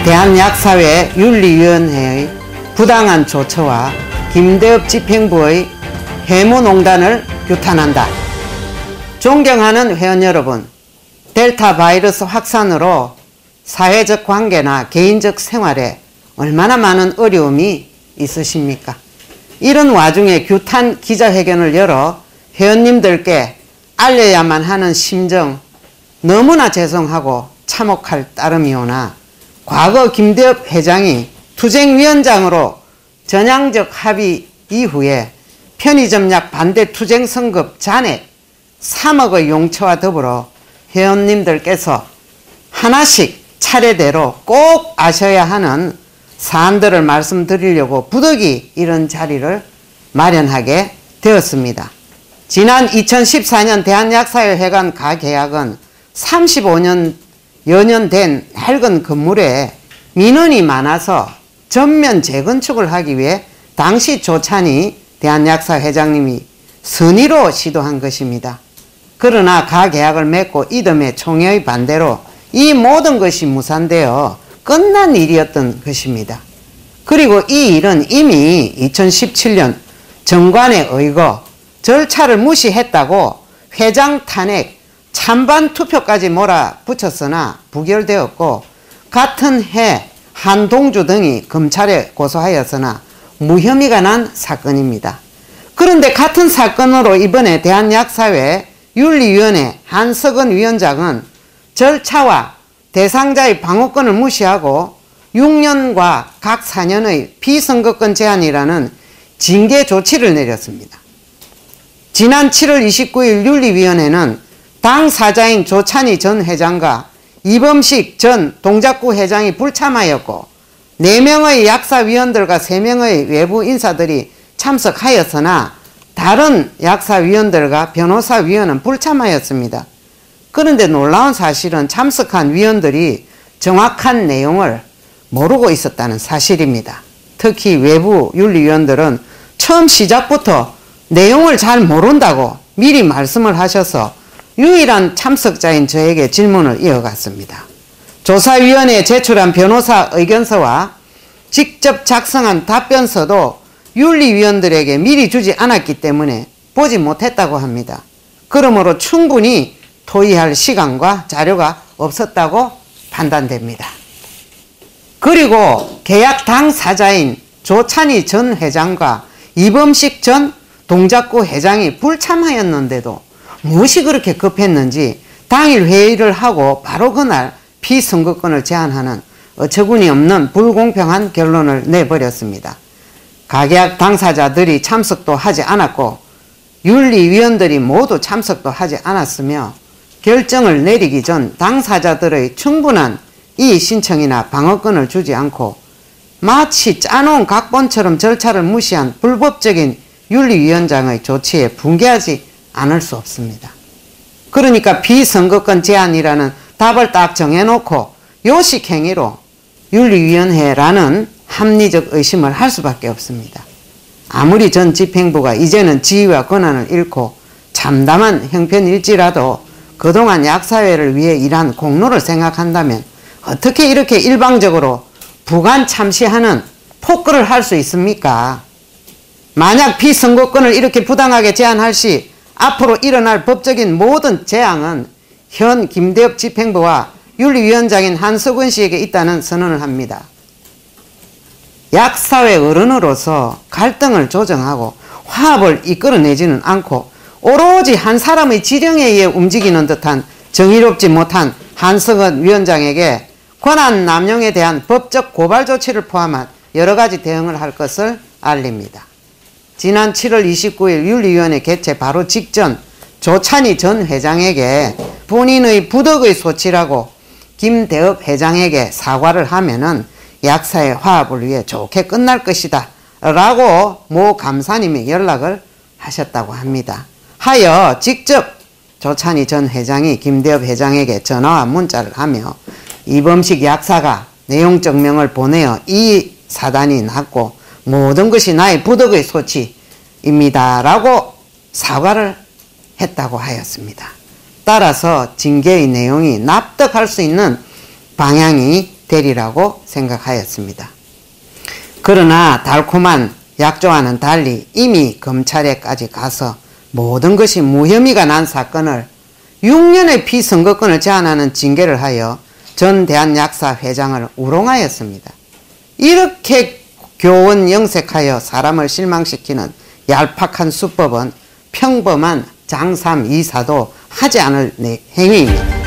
대한약사회 윤리위원회의 부당한 조처와 김대엽 집행부의 해무농단을 규탄한다. 존경하는 회원 여러분, 델타 바이러스 확산으로 사회적 관계나 개인적 생활에 얼마나 많은 어려움이 있으십니까? 이런 와중에 규탄 기자회견을 열어 회원님들께 알려야만 하는 심정 너무나 죄송하고 참혹할 따름이오나, 과거 김대엽 회장이 투쟁위원장으로 전향적 합의 이후에 편의점약 반대 투쟁 성급 잔액 3억의 용처와 더불어 회원님들께서 하나씩 차례대로 꼭 아셔야 하는 사안들을 말씀드리려고 부득이 이런 자리를 마련하게 되었습니다. 지난 2014년 대한약사회회관 가계약은 35년 연연된 낡은 건물에 민원이 많아서 전면 재건축을 하기 위해 당시 조찬희 대한약사 회장님이 선의로 시도한 것입니다. 그러나 가계약을 맺고 이듬해 총회의 반대로 이 모든 것이 무산되어 끝난 일이었던 것입니다. 그리고 이 일은 이미 2017년 정관에 의거 절차를 무시했다고 회장 탄핵 찬반 투표까지 몰아붙였으나 부결되었고, 같은 해 한동주 등이 검찰에 고소하였으나 무혐의가 난 사건입니다. 그런데 같은 사건으로 이번에 대한약사회 윤리위원회 한석은 위원장은 절차와 대상자의 방어권을 무시하고 6년과 각 4년의 비선거권 제한이라는 징계 조치를 내렸습니다. 지난 7월 29일 윤리위원회는 당사자인 조찬희 전 회장과 이범식 전 동작구 회장이 불참하였고, 4명의 약사위원들과 3명의 외부 인사들이 참석하였으나 다른 약사위원들과 변호사위원은 불참하였습니다. 그런데 놀라운 사실은 참석한 위원들이 정확한 내용을 모르고 있었다는 사실입니다. 특히 외부 윤리위원들은 처음 시작부터 내용을 잘 모른다고 미리 말씀을 하셔서 유일한 참석자인 저에게 질문을 이어갔습니다. 조사위원회에 제출한 변호사 의견서와 직접 작성한 답변서도 윤리위원들에게 미리 주지 않았기 때문에 보지 못했다고 합니다. 그러므로 충분히 토의할 시간과 자료가 없었다고 판단됩니다. 그리고 계약 당사자인 조찬희 전 회장과 이범식 전 동작구 회장이 불참하였는데도 무엇이 그렇게 급했는지 당일 회의를 하고 바로 그날 피선거권을 제한하는 어처구니 없는 불공평한 결론을 내버렸습니다. 가계약 당사자들이 참석도 하지 않았고 윤리위원들이 모두 참석도 하지 않았으며, 결정을 내리기 전 당사자들의 충분한 이의 신청이나 방어권을 주지 않고 마치 짜놓은 각본처럼 절차를 무시한 불법적인 윤리위원장의 조치에 분개하지 않을 수 없습니다. 그러니까 비선거권 제한이라는 답을 딱 정해놓고 요식행위로 윤리위원회라는 합리적 의심을 할 수밖에 없습니다. 아무리 전 집행부가 이제는 지위와 권한을 잃고 참담한 형편일지라도 그동안 약사회를 위해 일한 공로를 생각한다면 어떻게 이렇게 일방적으로 부관 참시하는 폭거를 할 수 있습니까? 만약 비선거권을 이렇게 부당하게 제한할 시 앞으로 일어날 법적인 모든 재앙은 현 김대엽 집행부와 윤리위원장인 한석은 씨에게 있다는 선언을 합니다. 약사회 어른으로서 갈등을 조정하고 화합을 이끌어내지는 않고 오로지 한 사람의 지령에 의해 움직이는 듯한 정의롭지 못한 한석은 위원장에게 권한 남용에 대한 법적 고발 조치를 포함한 여러 가지 대응을 할 것을 알립니다. 지난 7월 29일 윤리위원회 개최 바로 직전 조찬희 전 회장에게 본인의 부덕의 소치라고 김대엽 회장에게 사과를 하면은 약사의 화합을 위해 좋게 끝날 것이다 라고 모 감사님이 연락을 하셨다고 합니다. 하여 직접 조찬희 전 회장이 김대엽 회장에게 전화와 문자를 하며 이범식 약사가 내용적 명을 보내어 이 사단이 났고 모든 것이 나의 부덕의 소치입니다 라고 사과를 했다고 하였습니다. 따라서 징계의 내용이 납득할 수 있는 방향이 되리라고 생각하였습니다. 그러나 달콤한 약조와는 달리 이미 검찰에까지 가서 모든 것이 무혐의가 난 사건을 6년의 피선거권을 제한하는 징계를 하여 전 대한약사 회장을 우롱하였습니다. 이렇게 교원 영색하여 사람을 실망시키는 얄팍한 수법은 평범한 장삼 이사도 하지 않을 행위입니다.